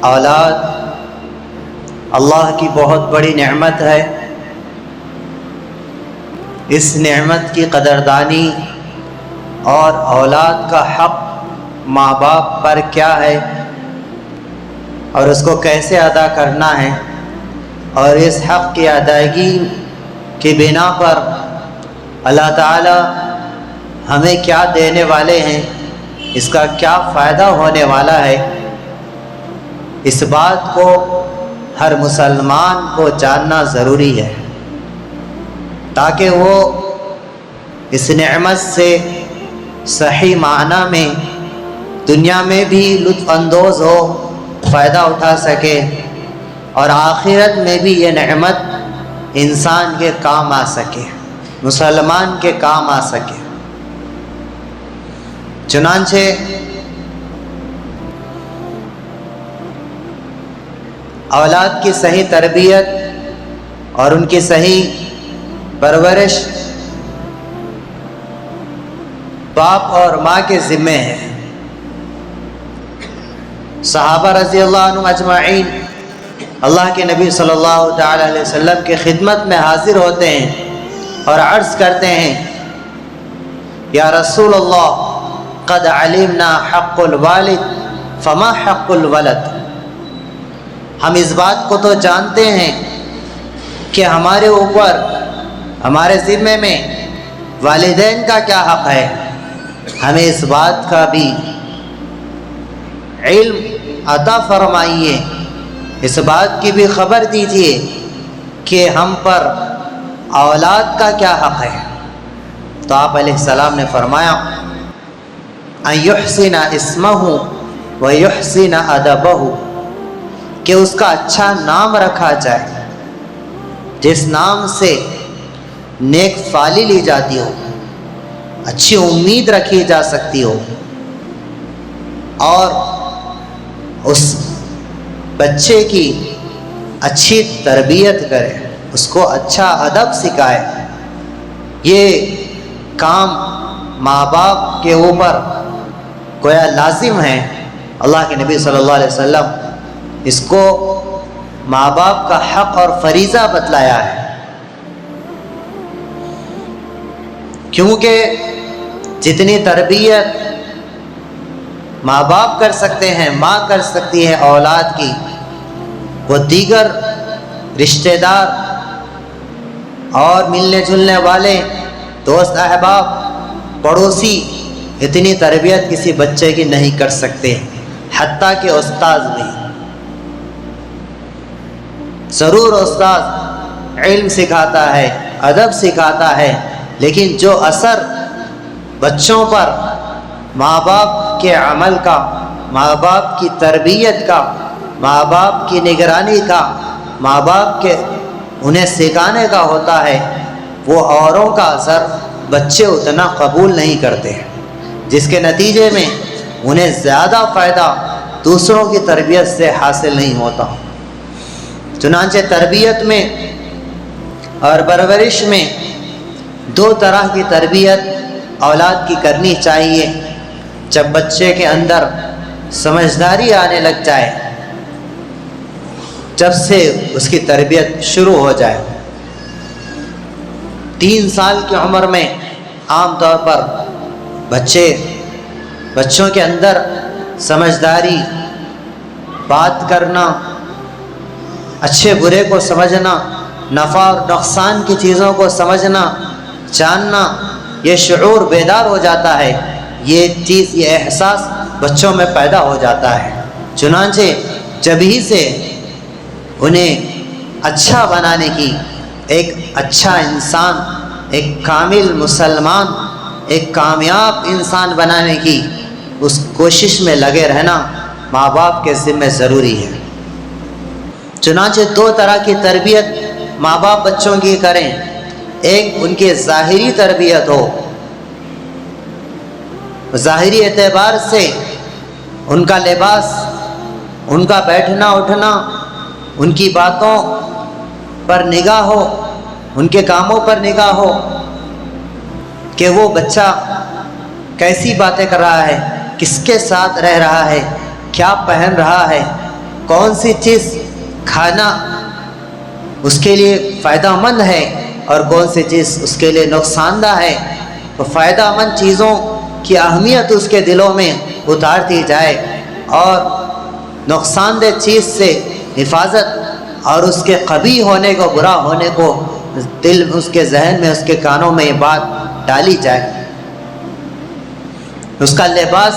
اولاد اللہ کی بہت بڑی نعمت ہے۔ اس نعمت کی قدردانی اور اولاد کا حق ماں باپ پر کیا ہے اور اس کو کیسے ادا کرنا ہے، اور اس حق کی ادائیگی کی بنا پر اللہ تعالی ہمیں کیا دینے والے ہیں، اس کا کیا فائدہ ہونے والا ہے، اس بات کو ہر مسلمان کو جاننا ضروری ہے تاکہ وہ اس نعمت سے صحیح معنی میں دنیا میں بھی لطف اندوز ہو، فائدہ اٹھا سکے، اور آخرت میں بھی یہ نعمت انسان کے کام آ سکے، مسلمان کے کام آ سکے۔ چنانچہ اولاد کی صحیح تربیت اور ان کی صحیح پرورش باپ اور ماں کے ذمے ہے۔ صحابہ رضی اللہ عنہم اجمعین اللہ کے نبی صلی اللہ تعالی علیہ وسلم کی خدمت میں حاضر ہوتے ہیں اور عرض کرتے ہیں، یا رسول اللہ قد علمنا حق الوالد فما حق الولد۔ ہم اس بات کو تو جانتے ہیں کہ ہمارے اوپر، ہمارے ذمے میں والدین کا کیا حق ہے، ہمیں اس بات کا بھی علم عطا فرمائیے، اس بات کی بھی خبر دیجیے کہ ہم پر اولاد کا کیا حق ہے۔ تو آپ علیہ السلام نے فرمایا، ان یحسن اسمہ ویحسن ادبہ، کہ اس کا اچھا نام رکھا جائے، جس نام سے نیک فالی لی جاتی ہو، اچھی امید رکھی جا سکتی ہو، اور اس بچے کی اچھی تربیت کرے، اس کو اچھا ادب سکھائے۔ یہ کام ماں باپ کے اوپر گویا لازم ہے۔ اللہ کے نبی صلی اللہ علیہ وسلم اس کو ماں باپ کا حق اور فریضہ بتلایا ہے، کیونکہ جتنی تربیت ماں باپ کر سکتے ہیں، ماں کر سکتی ہے اولاد کی، وہ دیگر رشتہ دار اور ملنے جلنے والے دوست احباب پڑوسی اتنی تربیت کسی بچے کی نہیں کر سکتے، حتیٰ کہ استاد بھی۔ ضرور استاد علم سکھاتا ہے، ادب سکھاتا ہے، لیکن جو اثر بچوں پر ماں باپ کے عمل کا، ماں باپ کی تربیت کا، ماں باپ کی نگرانی کا، ماں باپ کے انہیں سکھانے کا ہوتا ہے، وہ اوروں کا اثر بچے اتنا قبول نہیں کرتے، جس کے نتیجے میں انہیں زیادہ فائدہ دوسروں کی تربیت سے حاصل نہیں ہوتا۔ چنانچہ تربیت میں اور پرورش میں دو طرح کی تربیت اولاد کی کرنی چاہیے۔ جب بچے کے اندر سمجھداری آنے لگ جائے، جب سے اس کی تربیت شروع ہو جائے، 3 سال کی عمر میں عام طور پر بچوں کے اندر سمجھداری، بات کرنا، اچھے برے کو سمجھنا، نفع اور نقصان کی چیزوں کو سمجھنا، جاننا، یہ شعور بیدار ہو جاتا ہے، یہ احساس بچوں میں پیدا ہو جاتا ہے۔ چنانچہ جب ہی سے انہیں اچھا بنانے کی، ایک اچھا انسان، ایک کامل مسلمان، ایک کامیاب انسان بنانے کی اس کوشش میں لگے رہنا ماں باپ کے ذمہ ضروری ہے۔ چنانچہ 2 طرح کی تربیت ماں باپ بچوں کی کریں۔ ایک ان کی ظاہری تربیت ہو، ظاہری اعتبار سے ان کا لباس، ان کا بیٹھنا اٹھنا، ان کی باتوں پر نگاہ ہو، ان کے کاموں پر نگاہ ہو کہ وہ بچہ کیسی باتیں کر رہا ہے، کس کے ساتھ رہ رہا ہے، کیا پہن رہا ہے، کون سی چیز کھانا اس کے لیے فائدہ مند ہے اور کون سی چیز اس کے لیے نقصان دہ ہے، تو فائدہ مند چیزوں کی اہمیت اس کے دلوں میں اتار دی جائے اور نقصان دہ چیز سے حفاظت اور اس کے قبیح ہونے کو، برا ہونے کو دل اس کے ذہن میں، اس کے کانوں میں یہ بات ڈالی جائے۔ اس کا لباس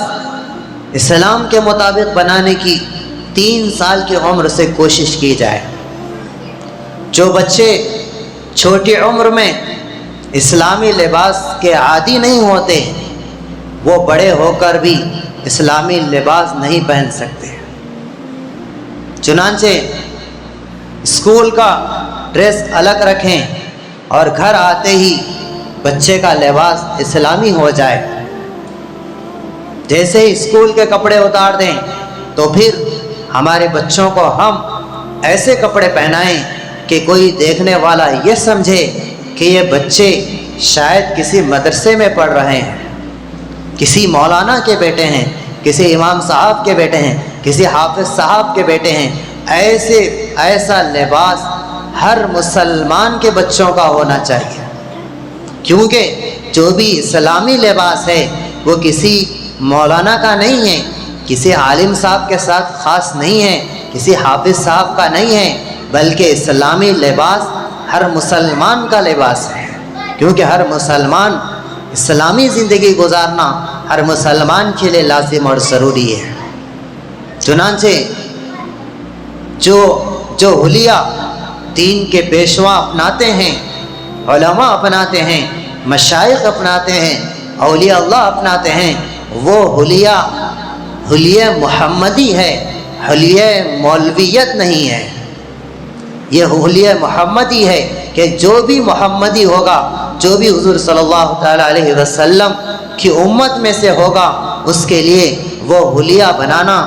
اسلام کے مطابق بنانے کی 3 سال کی عمر سے کوشش کی جائے۔ جو بچے چھوٹی عمر میں اسلامی لباس کے عادی نہیں ہوتے وہ بڑے ہو کر بھی اسلامی لباس نہیں پہن سکتے۔ چنانچہ اسکول کا ڈریس الگ رکھیں اور گھر آتے ہی بچے کا لباس اسلامی ہو جائے۔ جیسے ہی اسکول کے کپڑے اتار دیں تو پھر ہمارے بچوں کو ہم ایسے کپڑے پہنائیں کہ کوئی دیکھنے والا یہ سمجھے کہ یہ بچے شاید کسی مدرسے میں پڑھ رہے ہیں، کسی مولانا کے بیٹے ہیں، کسی امام صاحب کے بیٹے ہیں، کسی حافظ صاحب کے بیٹے ہیں۔ ایسا لباس ہر مسلمان کے بچوں کا ہونا چاہیے، کیونکہ جو بھی اسلامی لباس ہے وہ کسی مولانا کا نہیں ہے، کسی عالم صاحب کے ساتھ خاص نہیں ہے، کسی حافظ صاحب کا نہیں ہے، بلکہ اسلامی لباس ہر مسلمان کا لباس ہے، کیونکہ ہر مسلمان اسلامی زندگی گزارنا ہر مسلمان کے لیے لازم اور ضروری ہے۔ چنانچہ جو حلیہ دین کے پیشوا اپناتے ہیں، علماء اپناتے ہیں، مشائخ اپناتے ہیں، اولیاء اللہ اپناتے ہیں، وہ حلیہ محمدی ہے، حلیہ مولویت نہیں ہے۔ یہ حلیہ محمدی ہے کہ جو بھی محمدی ہوگا، جو بھی حضور صلی اللہ تعالیٰ علیہ وسلم کی امت میں سے ہوگا، اس کے لیے وہ حلیہ بنانا،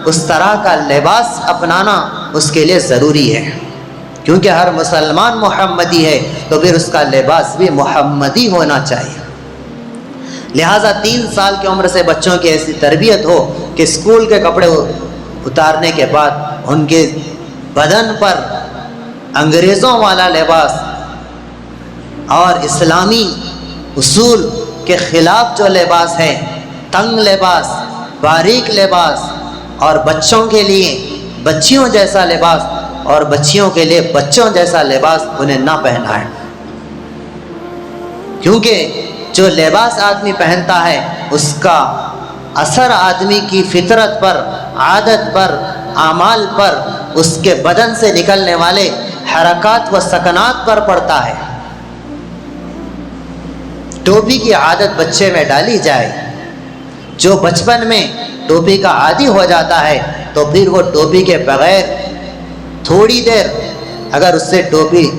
اس طرح کا لباس اپنانا اس کے لیے ضروری ہے، کیونکہ ہر مسلمان محمدی ہے تو پھر اس کا لباس بھی محمدی ہونا چاہیے۔ لہٰذا 3 سال کی عمر سے بچوں کی ایسی تربیت ہو کہ اسکول کے کپڑے اتارنے کے بعد ان کے بدن پر انگریزوں والا لباس اور اسلامی اصول کے خلاف جو لباس ہے، تنگ لباس، باریک لباس، اور بچوں کے لیے بچیوں جیسا لباس اور بچیوں کے لیے بچوں جیسا لباس انہیں نہ پہنا ہے، کیونکہ جو لباس آدمی پہنتا ہے اس کا اثر آدمی کی فطرت پر، عادت پر، اعمال پر، اس کے بدن سے نکلنے والے حرکات و سکنات پر پڑتا ہے۔ ٹوپی کی عادت بچے میں ڈالی جائے، جو بچپن میں ٹوپی کا عادی ہو جاتا ہے تو پھر وہ ٹوپی کے بغیر تھوڑی دیر اگر اس سے ٹوپی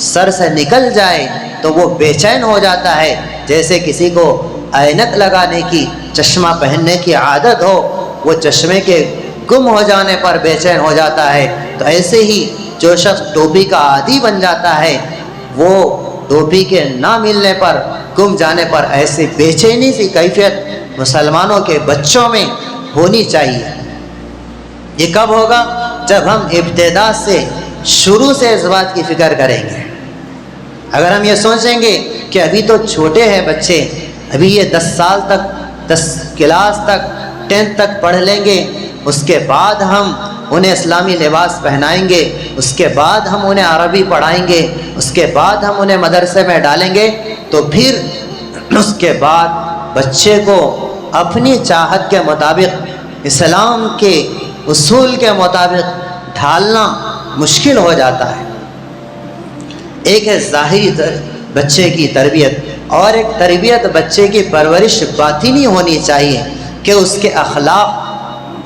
سر سے نکل جائے تو وہ بے چین ہو جاتا ہے، جیسے کسی کو اینک لگانے کی، چشمہ پہننے کی عادت ہو، وہ چشمے کے گم ہو جانے پر بے چین ہو جاتا ہے۔ تو ایسے ہی جو شخص ٹوپی کا عادی بن جاتا ہے وہ ٹوپی کے نہ ملنے پر، گم جانے پر ایسی بے چینی سی کیفیت مسلمانوں کے بچوں میں ہونی چاہیے۔ یہ کب ہوگا؟ جب ہم ابتدا سے، شروع سے اس بات کی فکر کریں گے۔ اگر ہم یہ سوچیں گے کہ ابھی تو چھوٹے ہیں بچے، ابھی یہ 10 سال تک، 10 کلاس تک، 10 تک پڑھ لیں گے، اس کے بعد ہم انہیں اسلامی لباس پہنائیں گے، اس کے بعد ہم انہیں عربی پڑھائیں گے، اس کے بعد ہم انہیں مدرسے میں ڈالیں گے، تو پھر اس کے بعد بچے کو اپنی چاہت کے مطابق، اسلام کے اصول کے مطابق ڈھالنا مشکل ہو جاتا ہے۔ ایک ہے ظاہری بچے کی تربیت، اور ایک تربیت بچے کی پرورش باطنی ہونی چاہیے کہ اس کے اخلاق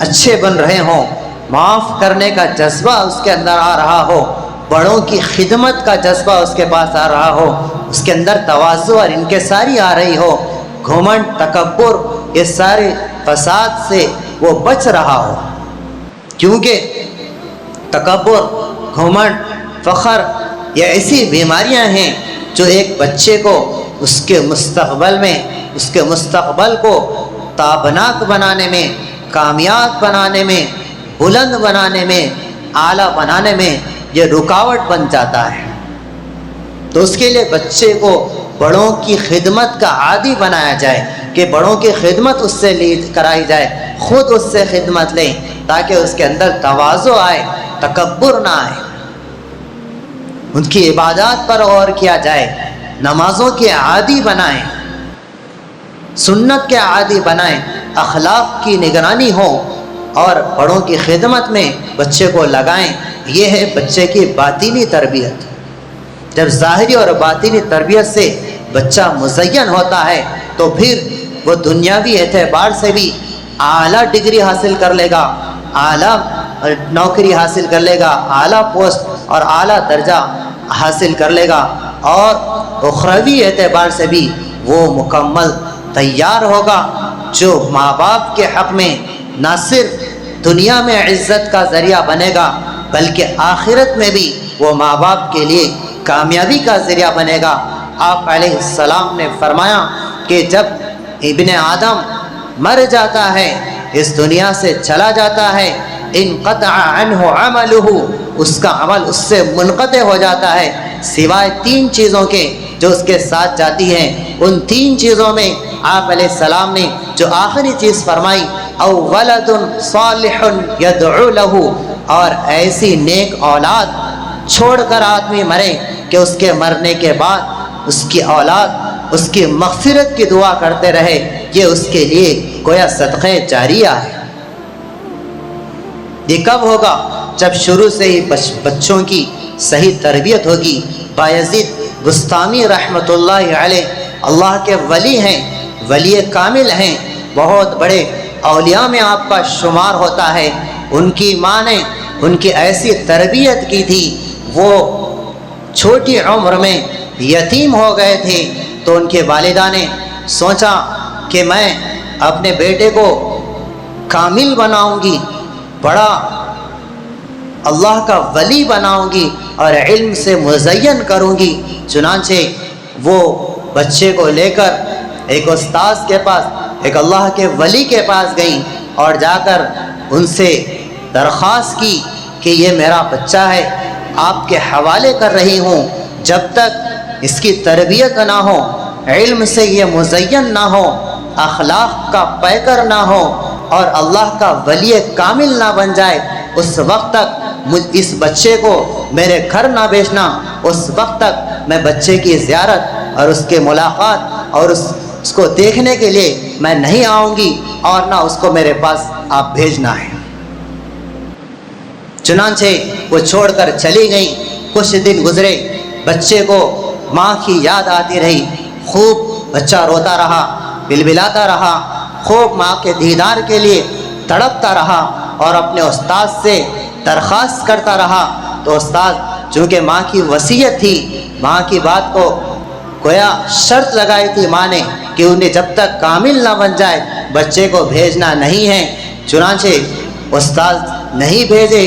اچھے بن رہے ہوں، معاف کرنے کا جذبہ اس کے اندر آ رہا ہو، بڑوں کی خدمت کا جذبہ اس کے پاس آ رہا ہو، اس کے اندر تواضع اور انکساری آ رہی ہو، گھمنڈ، تکبر، یہ سارے فساد سے وہ بچ رہا ہو، کیونکہ تکبر، گھمنڈ، فخر یہ ایسی بیماریاں ہیں جو ایک بچے کو اس کے مستقبل کو تابناک بنانے میں، کامیاب بنانے میں بلند بنانے میں، اعلیٰ بنانے میں یہ رکاوٹ بن جاتا ہے۔ تو اس کے لیے بچے کو بڑوں کی خدمت کا عادی بنایا جائے کہ بڑوں کی خدمت اس سے کرائی جائے، خود اس سے خدمت لیں تاکہ اس کے اندر تواضع آئے، تکبر نہ آئے۔ ان کی عبادات پر غور کیا جائے، نمازوں کے عادی بنائیں، سنت کے عادی بنائیں، اخلاق کی نگرانی ہو اور بڑوں کی خدمت میں بچے کو لگائیں۔ یہ ہے بچے کی باطنی تربیت۔ جب ظاہری اور باطنی تربیت سے بچہ مزین ہوتا ہے تو پھر وہ دنیاوی اعتبار سے بھی اعلیٰ ڈگری حاصل کر لے گا، اعلیٰ نوکری حاصل کر لے گا، اعلیٰ پوسٹ اور اعلیٰ درجہ حاصل کر لے گا، اور اخروی اعتبار سے بھی وہ مکمل تیار ہوگا، جو ماں باپ کے حق میں نہ صرف دنیا میں عزت کا ذریعہ بنے گا بلکہ آخرت میں بھی وہ ماں باپ کے لیے کامیابی کا ذریعہ بنے گا۔ آپ علیہ السلام نے فرمایا کہ جب ابن آدم مر جاتا ہے، اس دنیا سے چلا جاتا ہے، انقطع عنہ عملہ، اس کا عمل اس سے منقطع ہو جاتا ہے سوائے 3 چیزوں کے جو اس کے ساتھ جاتی ہیں۔ ان 3 چیزوں میں آپ علیہ السلام نے جو آخری چیز فرمائی، او ولد صالح یدعو لہ، اور ایسی نیک اولاد چھوڑ کر آدمی مرے کہ اس کے مرنے کے بعد اس کی اولاد اس کی مغفرت کی دعا کرتے رہے، یہ اس کے لیے گویا صدقہ جاریہ ہے۔ یہ کب ہوگا؟ جب شروع سے ہی بچوں کی صحیح تربیت ہوگی۔ بایزید بستامی رحمۃ اللہ علیہ اللہ کے ولی ہیں، ولی کامل ہیں، بہت بڑے اولیاء میں آپ کا شمار ہوتا ہے۔ ان کی ماں نے ان کی ایسی تربیت کی تھی، وہ چھوٹی عمر میں یتیم ہو گئے تھے، تو ان کے والدہ نے سوچا کہ میں اپنے بیٹے کو کامل بناؤں گی، بڑا اللہ کا ولی بناؤں گی اور علم سے مزین کروں گی۔ چنانچہ وہ بچے کو لے کر ایک استاذ کے پاس، ایک اللہ کے ولی کے پاس گئیں اور جا کر ان سے درخواست کی کہ یہ میرا بچہ ہے، آپ کے حوالے کر رہی ہوں، جب تک اس کی تربیت نہ ہو، علم سے یہ مزین نہ ہو، اخلاق کا پیکر نہ ہو اور اللہ کا ولی کامل نہ بن جائے، اس وقت تک اس بچے کو میرے گھر نہ بھیجنا، اس وقت تک میں بچے کی زیارت اور اس کے ملاقات اور اس کو دیکھنے کے لیے میں نہیں آؤں گی، اور نہ اس کو میرے پاس آپ بھیجنا ہے۔ چنانچہ وہ چھوڑ کر چلی گئیں۔ کچھ دن گزرے، بچے کو ماں کی یاد آتی رہی، خوب بچہ روتا رہا، بلبلاتا رہا، خوب ماں کے دیدار کے لیے تڑپتا رہا اور اپنے استاد سے درخواست کرتا رہا۔ تو استاد چونکہ ماں کی وصیت تھی، ماں کی بات کو گویا شرط لگائی تھی ماں نے کہ انہیں جب تک کامل نہ بن جائے بچے کو بھیجنا نہیں ہے، چنانچہ استاد نہیں بھیجے۔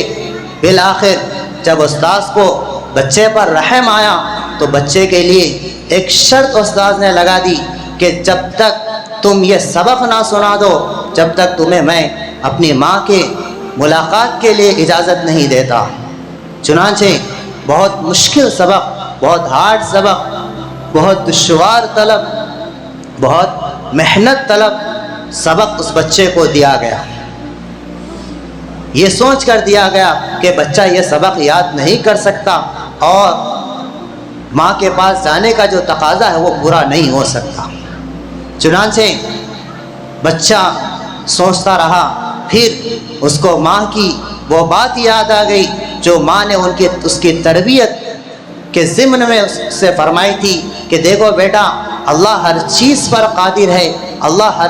بالآخر جب استاد کو بچے پر رحم آیا تو بچے کے لیے ایک شرط استاد نے لگا دی کہ جب تک تم یہ سبق نہ سنا دو، جب تک تمہیں میں اپنی ماں کے ملاقات کے لیے اجازت نہیں دیتا۔ چنانچہ بہت مشکل سبق، بہت ہارڈ سبق، بہت دشوار طلب، بہت محنت طلب سبق اس بچے کو دیا گیا۔ یہ سوچ کر دیا گیا کہ بچہ یہ سبق یاد نہیں کر سکتا اور ماں کے پاس جانے کا جو تقاضا ہے وہ پورا نہیں ہو سکتا۔ چنانچہ بچہ سوچتا رہا، پھر اس کو ماں کی وہ بات یاد آ گئی جو ماں نے اس کی تربیت کے ضمن میں اس سے فرمائی تھی کہ دیکھو بیٹا، اللہ ہر چیز پر قادر ہے، اللہ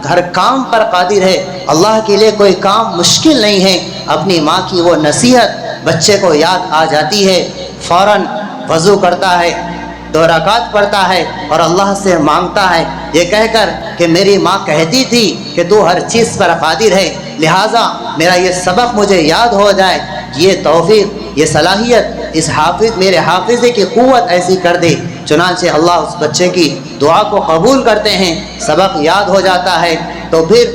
ہر کام پر قادر ہے، اللہ کے لیے کوئی کام مشکل نہیں ہے۔ اپنی ماں کی وہ نصیحت بچے کو یاد آ جاتی ہے، فوراً وضو کرتا ہے، 2 رکعت پڑھتا ہے اور اللہ سے مانگتا ہے یہ کہہ کر کہ میری ماں کہتی تھی کہ تو ہر چیز پر قادر ہے، لہٰذا میرا یہ سبق مجھے یاد ہو جائے، یہ توفیق، یہ صلاحیت اس میرے حافظے کی قوت ایسی کر دے۔ چنانچہ اللہ اس بچے کی دعا کو قبول کرتے ہیں، سبق یاد ہو جاتا ہے۔ تو پھر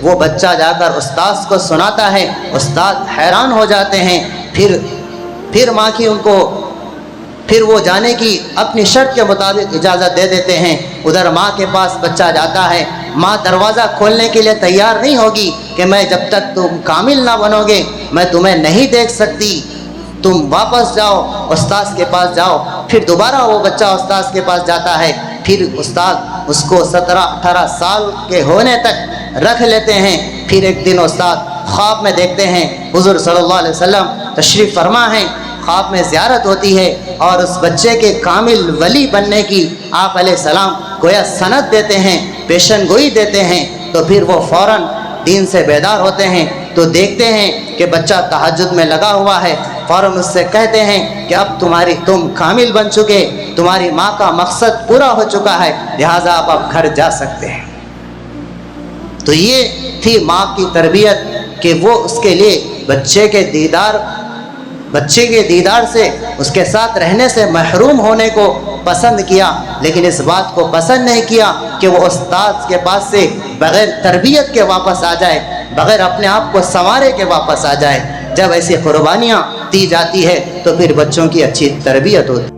وہ بچہ جا کر استاذ کو سناتا ہے، استاد حیران ہو جاتے ہیں، پھر ماں کی ان کو پھر وہ جانے کی اپنی شرط کے مطابق اجازت دے دیتے ہیں۔ ادھر ماں کے پاس بچہ جاتا ہے، ماں دروازہ کھولنے کے لیے تیار نہیں ہوگی کہ میں جب تک تم کامل نہ بنو گے میں تمہیں نہیں دیکھ سکتی، تم واپس جاؤ استاذ کے پاس جاؤ۔ پھر دوبارہ وہ بچہ استاذ کے پاس جاتا ہے، پھر استاد اس کو 17-18 سال کے ہونے تک رکھ لیتے ہیں۔ پھر ایک دن استاد خواب میں دیکھتے ہیں حضور صلی اللہ علیہ وسلم تشریف فرما ہیں، خواب میں زیارت ہوتی ہے اور اس بچے کے کامل ولی بننے کی آپ علیہ السلام گویا سند دیتے ہیں، پیشن گوئی دیتے ہیں۔ تو پھر وہ فوراً دین سے بیدار ہوتے ہیں تو دیکھتے ہیں کہ بچہ تہجد میں لگا ہوا ہے، فوراً اس سے کہتے ہیں کہ اب تم کامل بن چکے، تمہاری ماں کا مقصد پورا ہو چکا ہے، لہٰذا اب گھر جا سکتے ہیں۔ تو یہ تھی ماں کی تربیت کہ وہ اس کے لیے بچے کے دیدار سے، اس کے ساتھ رہنے سے محروم ہونے کو پسند کیا، لیکن اس بات کو پسند نہیں کیا کہ وہ استاد کے پاس سے بغیر تربیت کے واپس آ جائے، بغیر اپنے آپ کو سنوارے کے واپس آ جائے۔ جب ایسی قربانیاں دی جاتی ہے تو پھر بچوں کی اچھی تربیت ہوتی ہے۔